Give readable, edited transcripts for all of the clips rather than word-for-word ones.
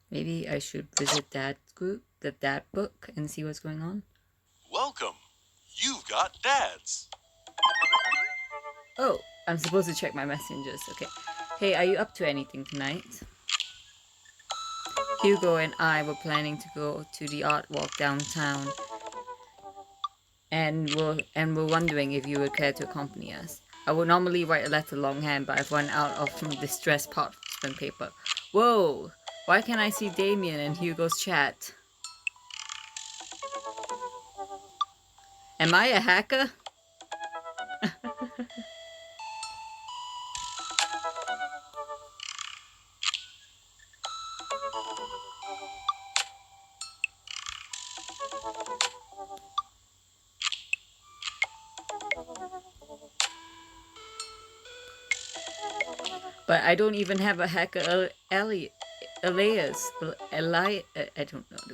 Maybe I should visit that group, that book, and see what's going on. Welcome. You've got dads. Oh, I'm supposed to check my messengers. Okay. Hey, are you up to anything tonight? Hugo and I were planning to go to the art walk downtown, and we're wondering if you would care to accompany us. I would normally write a letter longhand, but I've run out of distressed parchment paper. Whoa! Why can't I see Damien and Hugo's chat? Am I a hacker? But I don't even have a hacker alias. I don't know the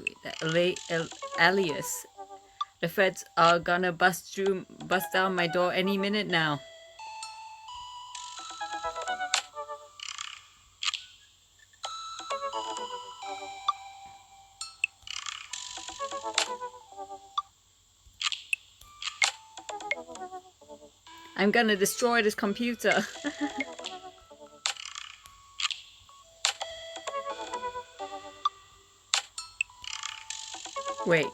way that alias. The feds are gonna bust down my door any minute now. I'm gonna destroy this computer. Wait.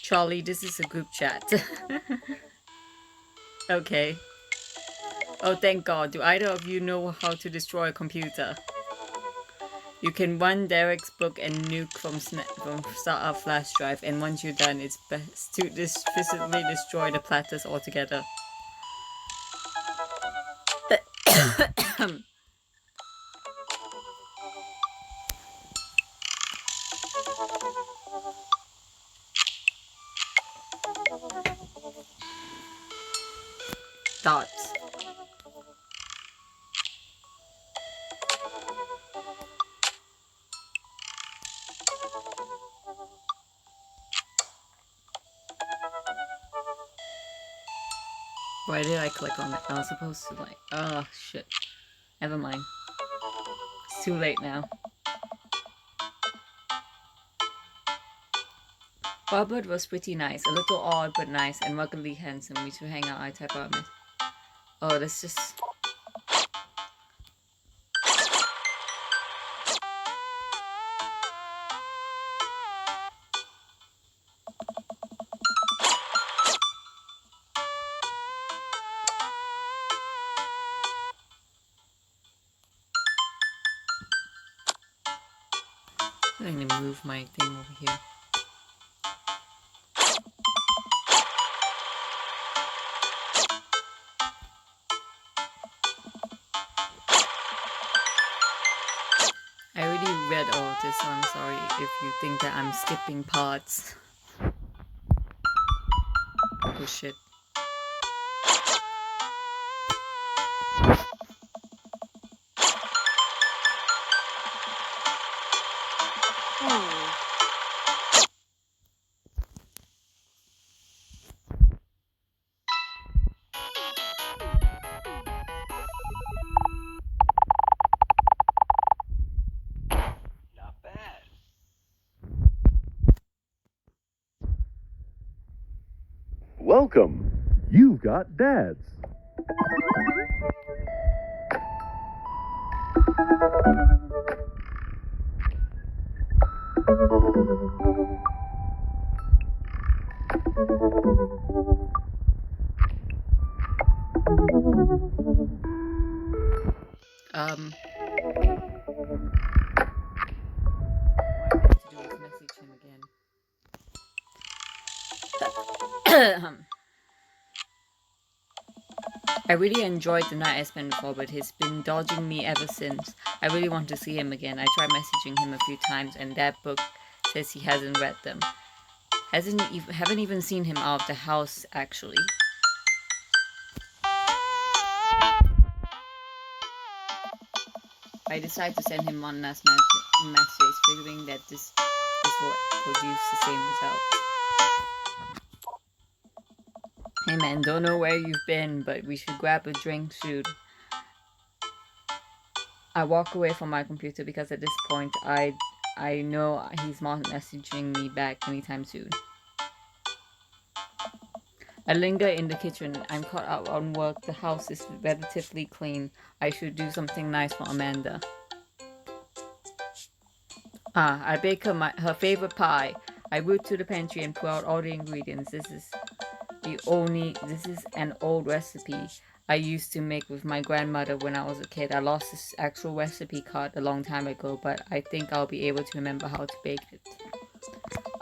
Charlie, this is a group chat. Okay. Oh, thank God. Do either of you know how to destroy a computer? You can run Derek's book and nuke from startup flash drive, and once you're done, it's best to physically destroy the platters altogether. Thoughts? Why did I click on it? I was supposed to like... Oh, shit. Never mind. It's too late now. Robert was pretty nice. A little odd, but nice, and ruggedly handsome. We should hang out, I type out. Oh, that's just... I'm gonna move my thing over here. I already read all this, so I'm sorry if you think that I'm skipping parts. Oh shit. Not bad. Welcome. You've got dads. Um... What I have to do is message him again. I really enjoyed the night I spent with Robert. He's been dodging me ever since. I really want to see him again. I tried messaging him a few times, and that book says he hasn't read them. Haven't even seen him out of the house, actually. I decided to send him one last message, figuring that this will produce the same result. Hey man, don't know where you've been, but we should grab a drink soon. I walk away from my computer because at this point I know he's not messaging me back anytime soon. I linger in the kitchen. I'm caught up on work. The house is relatively clean. I should do something nice for Amanda. I bake her favorite pie. I root to the pantry and pull out all the ingredients. This is an old recipe I used to make with my grandmother when I was a kid. I lost this actual recipe card a long time ago, but I think I'll be able to remember how to bake it.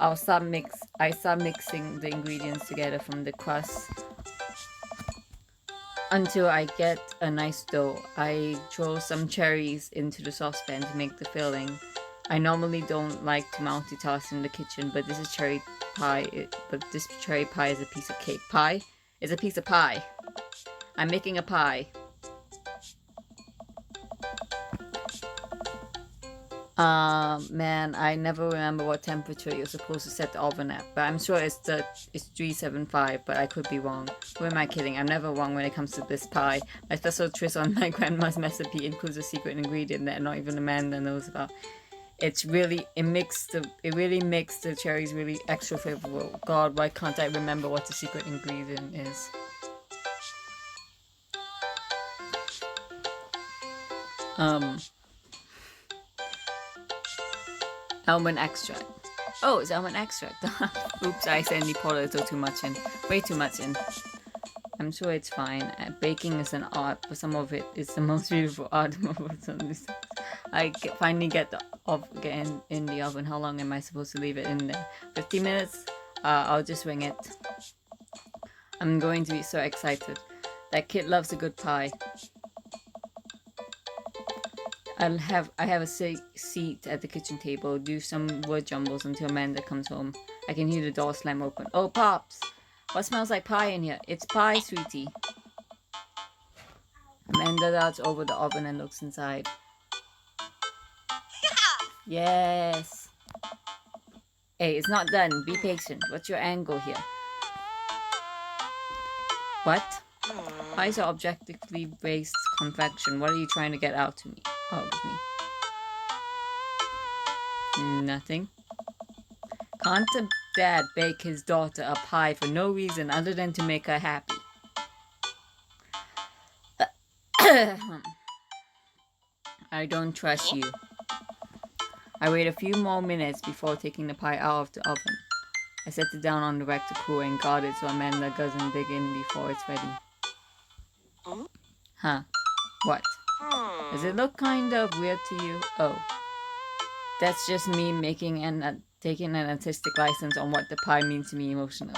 I start mixing the ingredients together from the crust until I get a nice dough. I throw some cherries into the saucepan to make the filling. I normally don't like to multitask in the kitchen, but this is cherry pie. This cherry pie is a piece of cake. Pie is a piece of pie. I'm making a pie. Man, I never remember what temperature you're supposed to set the oven at, but I'm sure it's 375, but I could be wrong. Who am I kidding? I'm never wrong when it comes to this pie. My special twist on my grandma's recipe includes a secret ingredient that not even Amanda knows about. It really makes the cherries really extra flavorful. God, why can't I remember what the secret ingredient is? Almond extract. Oh, it's almond extract. Oops, I accidentally poured a little too much in. Way too much in. I'm sure it's fine. Baking is an art, but some of it is the most beautiful art. I finally get in the oven. How long am I supposed to leave it in there? 50 minutes? I'll just wing it. I'm going to be so excited. That kid loves a good pie. I have a seat at the kitchen table, do some word jumbles until Amanda comes home. I can hear the door slam open. Oh, Pops! What smells like pie in here? It's pie, sweetie. Amanda darts over the oven and looks inside. Yes. Hey, it's not done. Be patient. What's your angle here? What? Pies are objectively based confection. What are you trying to get out of me? Nothing. Can't a dad bake his daughter a pie for no reason other than to make her happy? I don't trust you. I wait a few more minutes before taking the pie out of the oven. I set it down on the rack to cool and guard it so Amanda doesn't dig in before it's ready. Huh? What? Does it look kind of weird to you? Oh. That's just me taking an artistic license on what the pie means to me emotionally.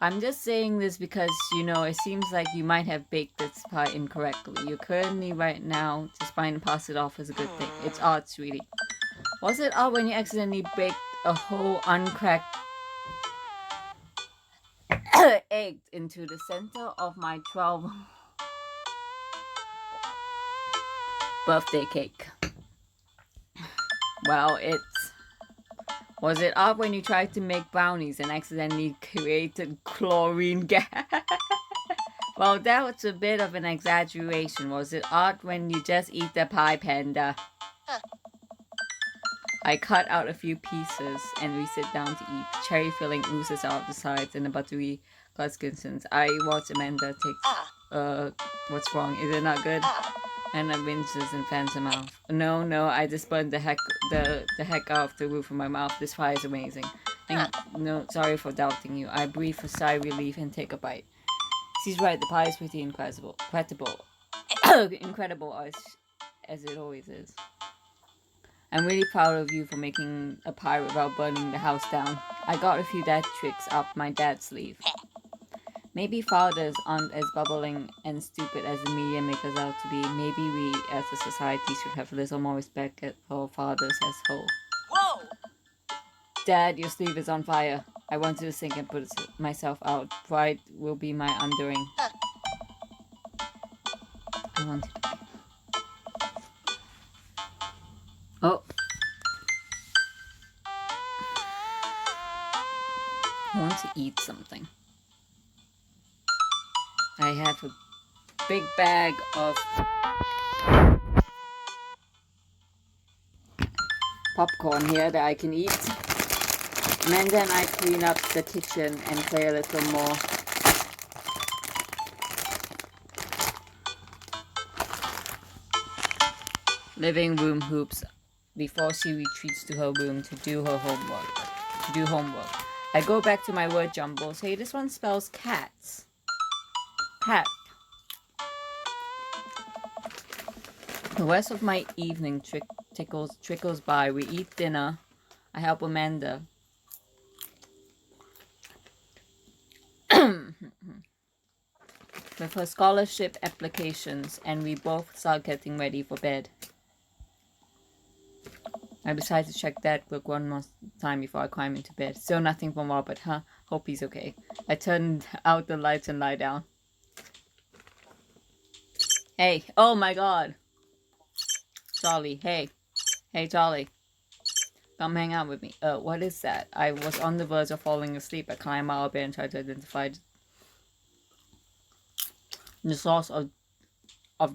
I'm just saying this because, it seems like you might have baked this pie incorrectly. You're currently right now just trying to pass it off as a good thing. It's art, sweetie. Was it art when you accidentally baked a whole uncracked egg into the center of my 12th birthday cake? Well, was it art when you tried to make brownies and accidentally created chlorine gas? Well, that was a bit of an exaggeration. Was it art when you just eat the pie, Panda? I cut out a few pieces and we sit down to eat. Cherry filling oozes out the sides and the buttery Guskinsons. I watch Amanda take. What's wrong? Is it not good? Anna winces and fans her mouth. No, I just burned the heck out of the roof of my mouth. This pie is amazing. No, sorry for doubting you. I breathe a sigh of relief and take a bite. She's right, the pie is pretty incredible. Incredible as it always is. I'm really proud of you for making a pie without burning the house down. I got a few dad tricks up my dad's sleeve. Maybe fathers aren't as bubbling and stupid as the media make us out to be. Maybe we as a society should have a little more respect for fathers as whole. Whoa! Dad, your sleeve is on fire. I wanted to sink and put myself out. Pride will be my undoing. I want to. Oh. I want to eat something. I have a big bag of popcorn here that I can eat. Amanda and I clean up the kitchen and play a little more. Living room hoops before she retreats to her room to do her homework. I go back to my word jumbles. Hey, this one spells cats. Cat. The rest of my evening trickles by. We eat dinner. I help Amanda. With her scholarship applications, and we both start getting ready for bed. I decide to check that book one more time before I climb into bed. Still nothing from Robert, huh? Hope he's okay. I turn out the lights and lie down. Hey, oh my god. Charlie, hey. Hey, Charlie. Come hang out with me. What is that? I was on the verge of falling asleep. I climb out of bed and try to identify the source of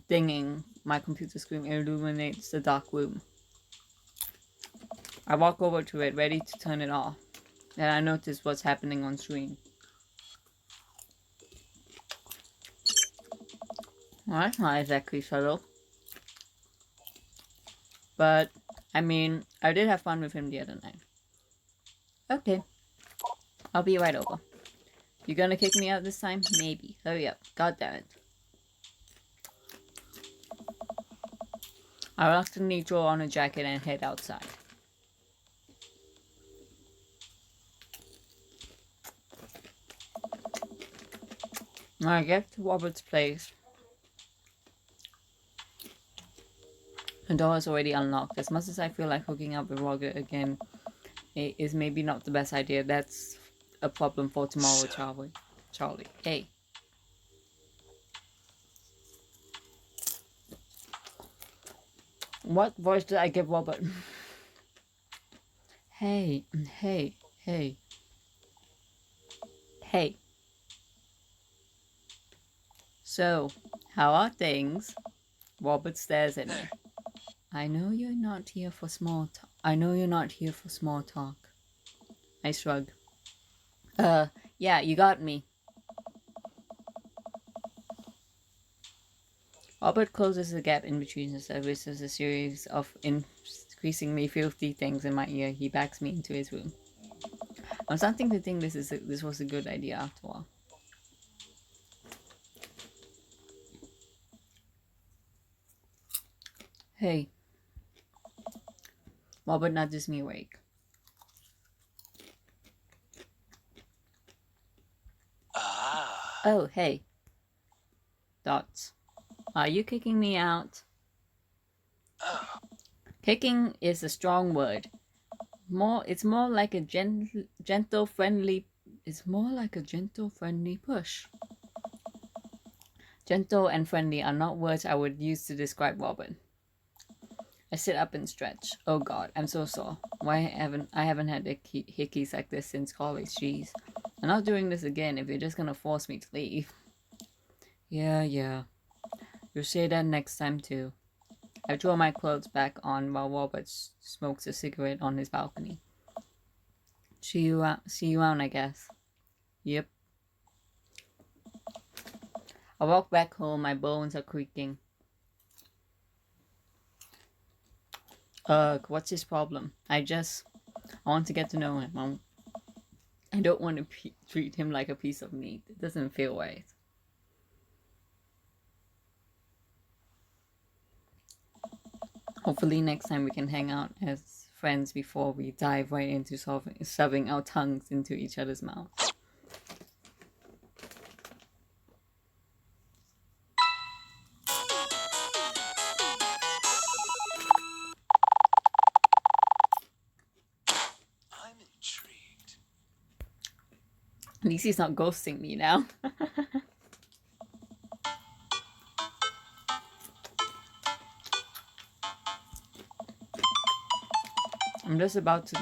dinging. My computer screen illuminates the dark room. I walk over to it, ready to turn it off. Then I notice what's happening on screen. Well, that's not exactly subtle. But, I mean, I did have fun with him the other night. Okay. I'll be right over. You gonna kick me out this time? Maybe. Hurry up. God damn it. I reluctantly throw on a jacket and head outside. When I get to Robert's place, the door is already unlocked. As much as I feel like hooking up with Robert again is maybe not the best idea, that's a problem for tomorrow, Charlie. Hey. What voice did I give Robert? Hey. So, how are things? Robert stares at me. I know you're not here for small talk. I shrug. Yeah, you got me. Robert closes the gap in between us and whispers a series of increasingly filthy things in my ear. He backs me into his room. I'm starting to think this was a good idea after all. Hey. Robert nudges me awake. Oh, hey. Dots. Are you kicking me out? Kicking is a strong word. It's more like a gentle, friendly push. Gentle and friendly are not words I would use to describe Robert. I sit up and stretch. Oh god, I'm so sore. I haven't had hickeys like this since college, jeez. I'm not doing this again if you're just gonna force me to leave. Yeah. You'll say that next time too. I throw my clothes back on while Robert smokes a cigarette on his balcony. See you around, I guess. Yep. I walk back home, my bones are creaking. What's his problem? I want to get to know him. I don't want to treat him like a piece of meat. It doesn't feel right. Hopefully next time we can hang out as friends before we dive right into shoving our tongues into each other's mouths. I'm intrigued. At least he's not ghosting me now. I'm just about to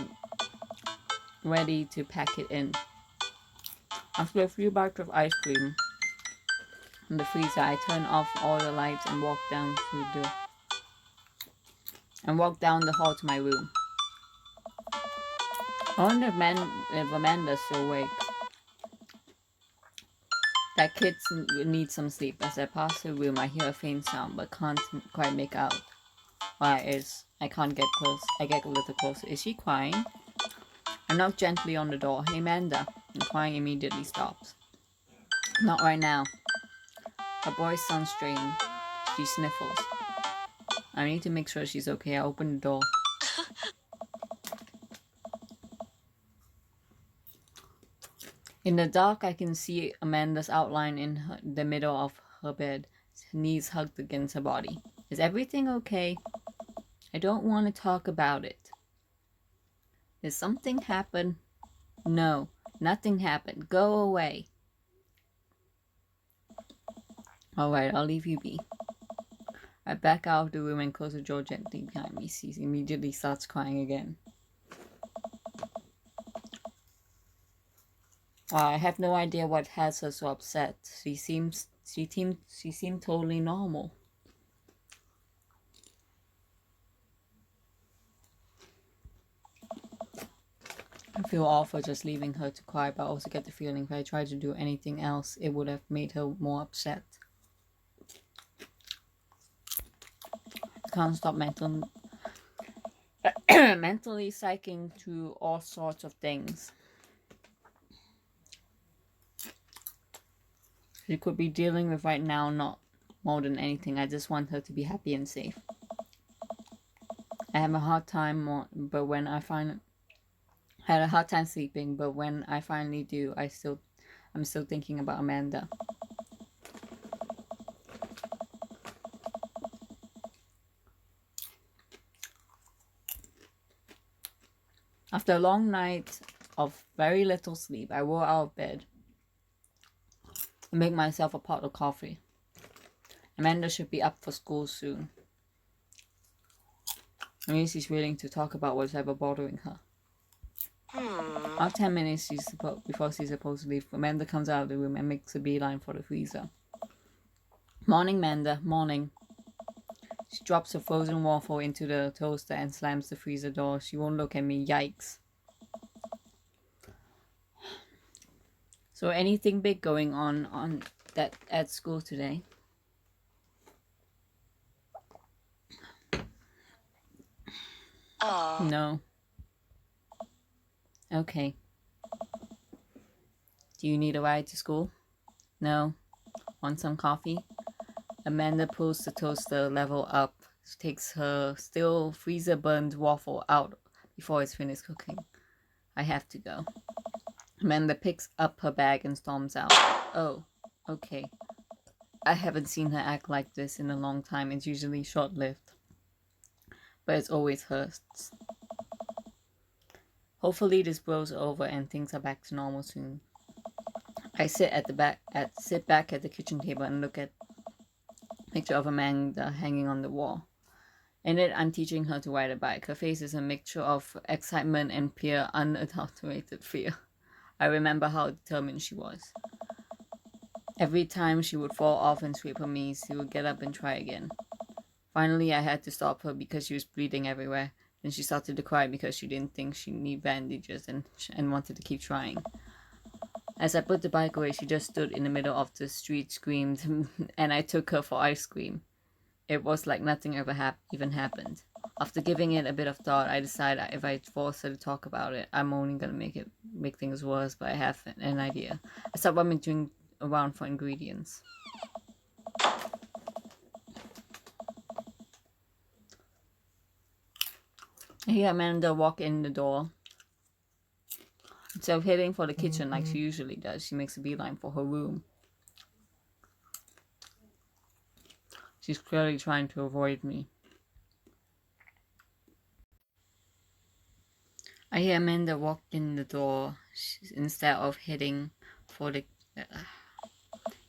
ready to pack it in. After a few bites of ice cream in the freezer, I turn off all the lights and walk down the hall to my room. I wonder if Amanda's still awake. That kid needs some sleep. As I pass the room, I hear a faint sound, but can't quite make out what it is. I can't get close. I get a little closer. Is she crying? I knock gently on the door. Hey, Amanda. And crying immediately stops. Not right now. Her voice sounds strained. She sniffles. I need to make sure she's okay. I open the door. In the dark, I can see Amanda's outline in the middle of her bed, her knees hugged against her body. Is everything okay? I don't want to talk about it. Did something happen? No, nothing happened. Go away. Alright, I'll leave you be. I back out of the room and close the door gently behind me. She immediately starts crying again. I have no idea what has her so upset. She seemed totally normal. I feel awful just leaving her to cry, but I also get the feeling if I tried to do anything else, it would have made her more upset. I can't stop mentally psyching through all sorts of things. She could be dealing with right now, not more than anything. I just want her to be happy and safe. I have a hard time had a hard time sleeping, but when I finally do, I'm still thinking about Amanda. After a long night of very little sleep, I roll out of bed and make myself a pot of coffee. Amanda should be up for school soon. Maybe she's willing to talk about what's ever bothering her. About 10 minutes before she's supposed to leave, Amanda comes out of the room and makes a beeline for the freezer. Morning, Amanda. Morning. She drops a frozen waffle into the toaster and slams the freezer door. She won't look at me. Yikes. So anything big going on at school today? No. Okay. Do you need a ride to school? No. Want some coffee? Amanda pulls the toaster level up, takes her still freezer burned waffle out before it's finished cooking. I have to go. Amanda picks up her bag and storms out. Oh, okay. I haven't seen her act like this in a long time. It's usually short-lived. But it's always hers. Hopefully this blows over and things are back to normal soon. I sit back at the kitchen table and look at a picture of Amanda hanging on the wall. In it, I'm teaching her to ride a bike. Her face is a mixture of excitement and pure, unadulterated fear. I remember how determined she was. Every time she would fall off and scrape her knees, she would get up and try again. Finally, I had to stop her because she was bleeding everywhere. Then she started to cry because she didn't think she needed bandages and wanted to keep trying. As I put the bike away, she just stood in the middle of the street, screamed, and I took her for ice cream. It was like nothing ever even happened. After giving it a bit of thought, I decided if I force her to talk about it, I'm only gonna make things worse. But I have an idea. I start rummaging around for ingredients. I hear Amanda walk in the door. Instead of heading for the kitchen like she usually does, she makes a beeline for her room. She's clearly trying to avoid me. I hear Amanda walk in the door instead of heading for the...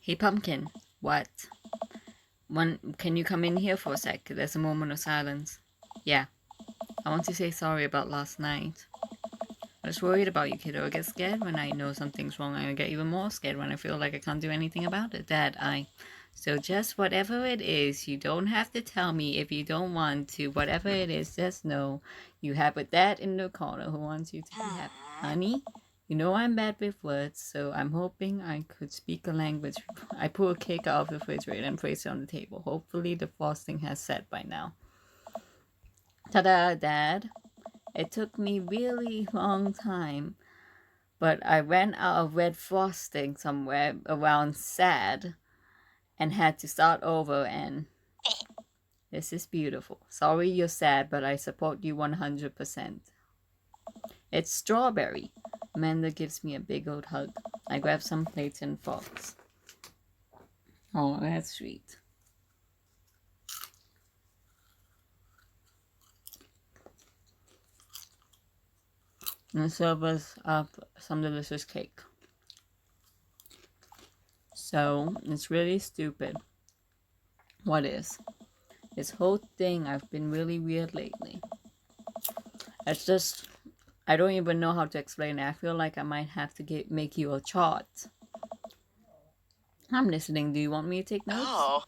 Hey, Pumpkin. What? Can you come in here for a sec? There's a moment of silence. Yeah. I want to say sorry about last night. I was worried about you, kiddo. I get scared when I know something's wrong. I get even more scared when I feel like I can't do anything about it. So just whatever it is, you don't have to tell me if you don't want to. Whatever it is, just know you have a dad in the corner who wants you to be happy. Honey, you know I'm bad with words, so I'm hoping I could speak a language. I pull a cake out of the refrigerator and place it on the table. Hopefully the frosting has set by now. Ta-da, Dad. It took me really long time, but I ran out of red frosting somewhere around sad and had to start over, and this is beautiful. Sorry you're sad, but I support you 100%. It's strawberry. Amanda gives me a big old hug. I grab some plates and forks. Oh, that's sweet. And serve us up some delicious cake. So, it's really stupid. What is? This whole thing, I've been really weird lately. It's just, I don't even know how to explain it. I feel like I might have to make you a chart. I'm listening. Do you want me to take notes? Oh.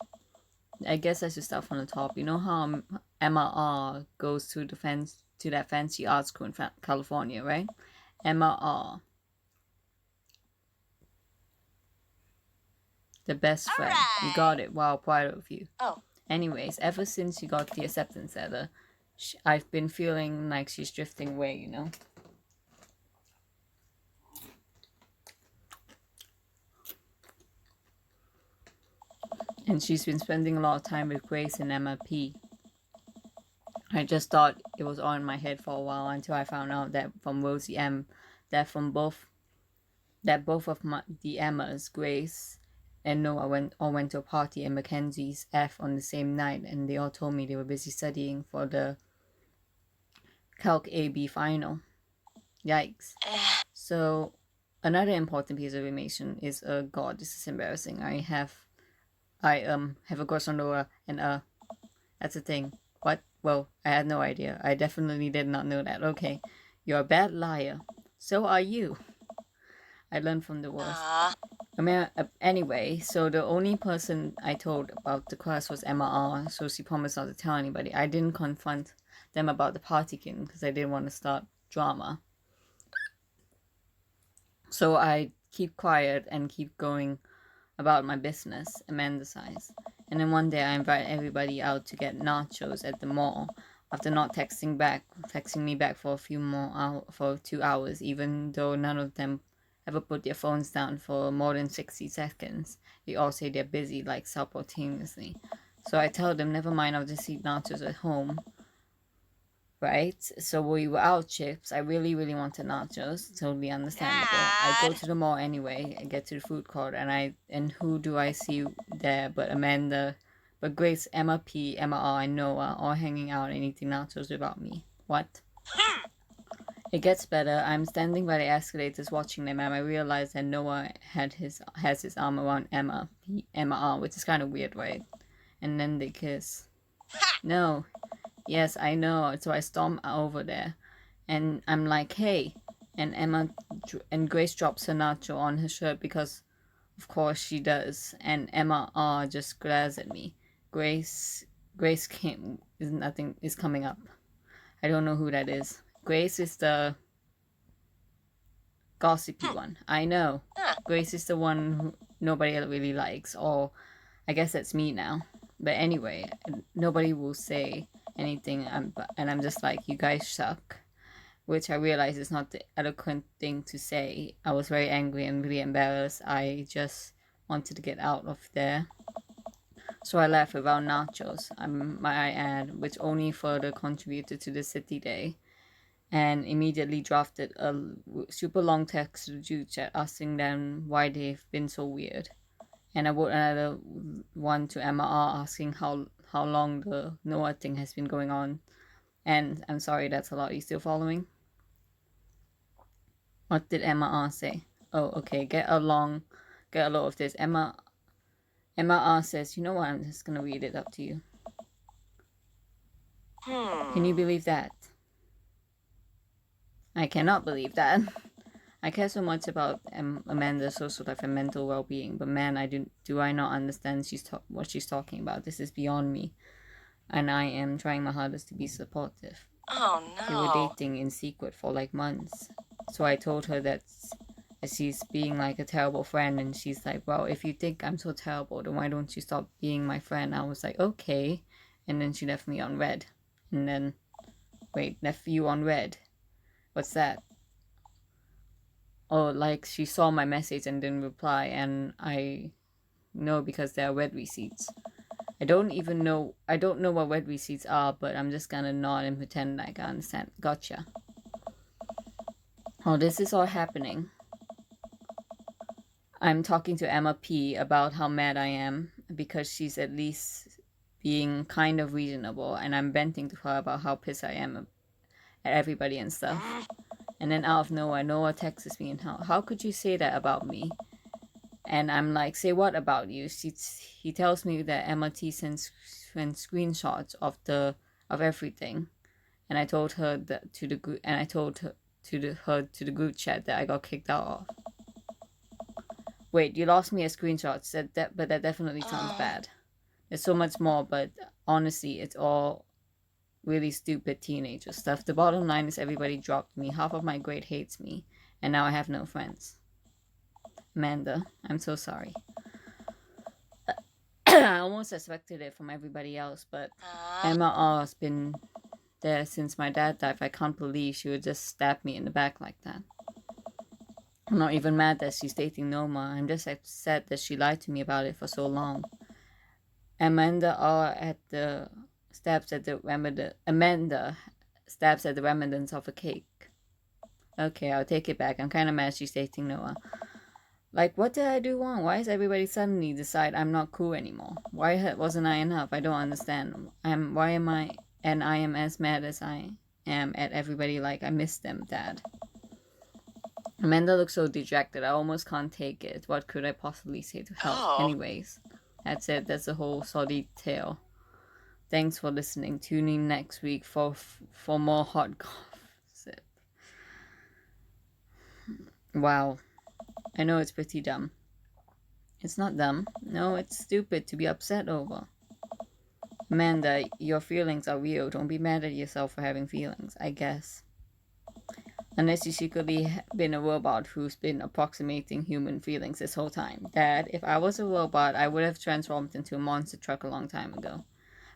I guess I should start from the top. You know how Emma R goes to that fancy art school in California, right? Emma R. The best friend. You got it. Wow, proud of you. Oh. Anyways, ever since you got the acceptance letter, I've been feeling like she's drifting away, you know? And she's been spending a lot of time with Grace and Emma P. I just thought it was all in my head for a while until I found out that from Rosie M, that both of the Emmas, Grace and Noah, all went to a party at Mackenzie's F on the same night, and they all told me they were busy studying for the Calc AB final. Yikes. So another important piece of information is God, this is embarrassing. I have a crush on Noah, and that's a thing. What? Well, I had no idea. I definitely did not know that. Okay, you're a bad liar. So are you. I learned from the worst. Anyway, so the only person I told about the crush was Emma R, so she promised not to tell anybody. I didn't confront them about the party kitten because I didn't want to start drama. So I keep quiet and keep going about my business, Amanda sighs. And then one day I invite everybody out to get nachos at the mall after not texting me back for 2 hours, even though none of them ever put their phones down for more than 60 seconds. They all say they're busy, like simultaneously. So I tell them, never mind, I'll just eat nachos at home. Right? So we were out, Chips. I really, really wanted nachos. Totally understandable. I go to the mall anyway. I get to the food court, and who do I see there but Amanda, but Grace, Emma P, Emma R, and Noah all hanging out and eating nachos without me. What? It gets better. I'm standing by the escalators watching them, and I realize that Noah has his arm around Emma R, which is kind of weird, right? And then they kiss. No. Yes, I know. So I storm over there, and I'm like, "Hey!" And Grace drops her nacho on her shirt because, of course, she does. And Emma R just glares at me. Grace is coming up. I don't know who that is. Grace is the gossipy one. I know. Grace is the one who nobody really likes, or I guess that's me now. But anyway, nobody will say anything, and I'm just like, you guys suck, which I realize is not the eloquent thing to say. I was very angry and really embarrassed. I just wanted to get out of there. So I left without nachos, I add, which only further contributed to the city day, and immediately drafted a super long text to the group chat asking them why they've been so weird. And I wrote another one to Emma R asking how long the Noah thing has been going on. And I'm sorry, that's a lot. Are you still following? What did Emma R say? Oh, okay. Get a load of this. Emma R says, you know what? I'm just gonna read it up to you. Can you believe that? I cannot believe that. I care so much about Amanda's social life and mental well-being, but man, do I not understand what she's talking about. This is beyond me, and I am trying my hardest to be supportive. Oh They were no. dating in secret for like months, so I told her that she's being like a terrible friend, and she's like, well, if you think I'm so terrible, then why don't you stop being my friend? I was like, okay, and then she left me on red, and then, wait, left you on red? What's that? Oh, like she saw my message and didn't reply, and I know because there are red receipts. I don't know what red receipts are, but I'm just gonna nod and pretend like I understand. Gotcha. Oh, this is all happening. I'm talking to Emma P about how mad I am because she's at least being kind of reasonable, and I'm venting to her about how pissed I am at everybody and stuff. And then out of nowhere, Noah texts me and how could you say that about me? And I'm like, say what about you? He tells me that Emma T sends screenshots of everything, and I told her that to the group, and I told her to the group chat that I got kicked out of. Wait, you lost me a screenshot. But that definitely sounds bad. There's so much more, but honestly, it's all really stupid teenager stuff. The bottom line is everybody dropped me. Half of my grade hates me, and now I have no friends. Amanda, I'm so sorry. I almost expected it from everybody else, but Emma R.'s been there since my dad died. I can't believe she would just stab me in the back like that. I'm not even mad that she's dating Noma. I'm just upset that she lied to me about it for so long. Amanda stabs at the remnants of a cake. Okay, I'll take it back. I'm kind of mad she's dating Noah. Like, what did I do wrong? Why is everybody suddenly decide I'm not cool anymore? Why wasn't I enough? I don't understand. I am as mad as I am at everybody like I miss them, Dad. Amanda looks so dejected. I almost can't take it. What could I possibly say to help? Oh. Anyways, that's it. That's the whole sordid tale. Thanks for listening. Tune in next week for more hot gossip. Wow. I know it's pretty dumb. It's not dumb. No, it's stupid to be upset over. Amanda, your feelings are real. Don't be mad at yourself for having feelings, I guess. Unless you secretly been a robot who's been approximating human feelings this whole time. Dad, if I was a robot, I would have transformed into a monster truck a long time ago.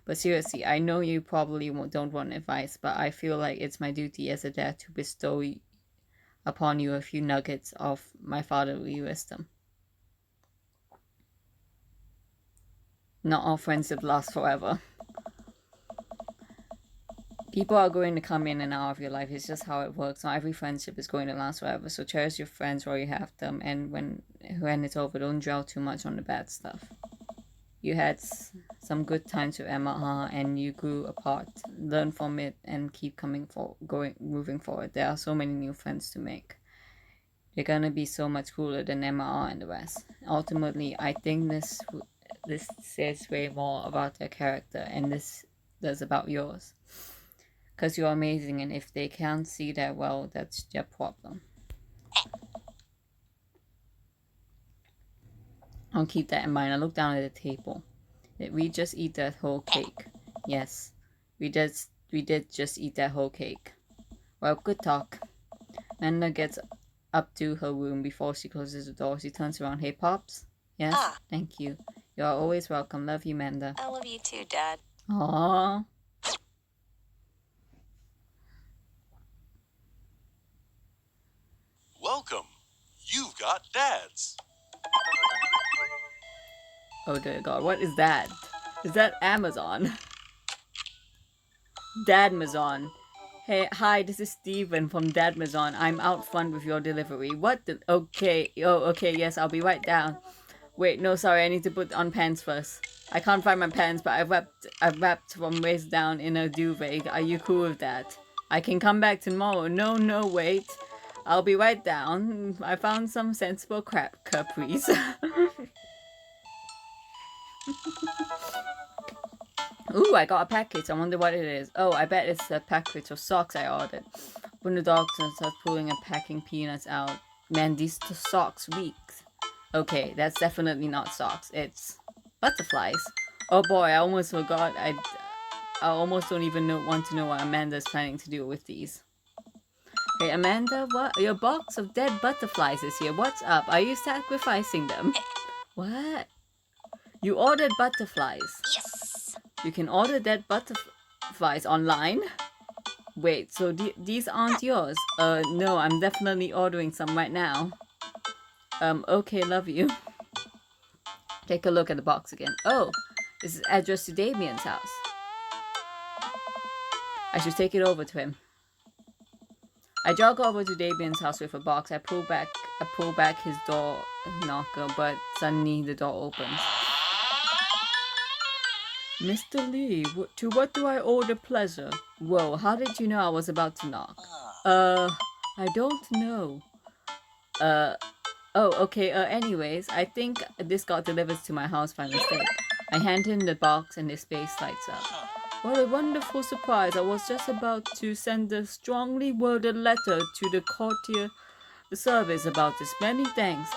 But seriously, I know you probably don't want advice, but I feel like it's my duty as a dad to bestow upon you a few nuggets of my fatherly wisdom. Not all friendship lasts forever. People are going to come in and out of your life. It's just how it works. Not every friendship is going to last forever. So cherish your friends while you have them. And when it's over, don't dwell too much on the bad stuff. You had some good times with Emma, and you grew apart. Learn from it and keep moving forward. There are so many new friends to make. They're gonna be so much cooler than Emma and the rest. Ultimately, I think this says way more about their character, and this does about yours. Because you're amazing, and if they can't see that, well, that's their problem. I'll keep that in mind. I look down at the table. Did we just eat that whole cake? Yes, we did just eat that whole cake. Well, good talk. Amanda gets up to her room before she closes the door. She turns around. Hey, Pops? Yes? Thank you. You are always welcome. Love you, Amanda. I love you too, Dad. Aww. Welcome. You've got dads. Oh dear God, what is that? Is that Amazon? Dadmazon. Hey, hi, this is Steven from Dadmazon. I'm out front with your delivery. What the? Okay, okay, yes, I'll be right down. Wait, no, sorry, I need to put on pants first. I can't find my pants, but I've wrapped from waist down in a duvet. Are you cool with that? I can come back tomorrow. No, wait. I'll be right down. I found some sensible capris. Ooh, I got a package. I wonder what it is. Oh, I bet it's a package of socks I ordered. When the dog starts pulling and packing peanuts out. Man, these socks reek. Okay, that's definitely not socks. It's butterflies. Oh boy, I almost forgot. I almost don't even want to know what Amanda's planning to do with these. Hey, Amanda, what? Your box of dead butterflies is here. What's up? Are you sacrificing them? What? You ordered butterflies? Yes. You can order dead butterflies online? Wait, so these aren't yours? No, I'm definitely ordering some right now. Okay, love you. Take a look at the box again. Oh, this is addressed to Damien's house. I should take it over to him. I jog over to Damien's house with a box. I pull back his door knocker, but suddenly the door opens. Mr. Lee, to what do I owe the pleasure? Whoa, how did you know I was about to knock? I don't know. Oh, okay, anyways, I think this got delivered to my house by mistake. I hand him the box and his face lights up. What a wonderful surprise. I was just about to send a strongly worded letter to the courtier service about this. Many thanks.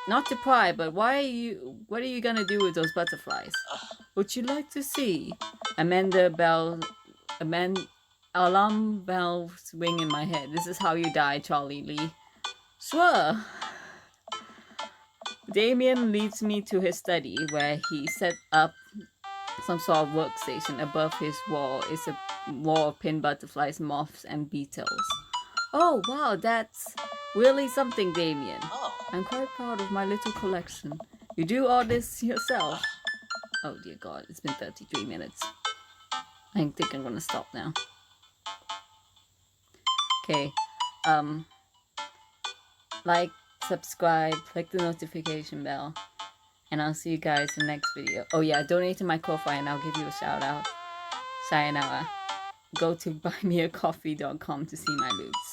Not to pry, but what are you gonna do with those butterflies? Would you like to see? Alarm bells ring in my head. This is how you die, Charlie Lee. Sure. Damien leads me to his study, where he set up some sort of workstation. Above his wall is a wall of pin butterflies, moths, and beetles. Oh wow, that's really something, Damien. Oh. I'm quite proud of my little collection. You do all this yourself? Oh dear God, it's been 33 minutes. I think I'm gonna stop now. Okay, like, subscribe, click the notification bell, and I'll see you guys in the next video. Oh yeah, donate to my Ko-Fi and I'll give you a shout out. Sayonara. Go to buymeacoffee.com to see my loots.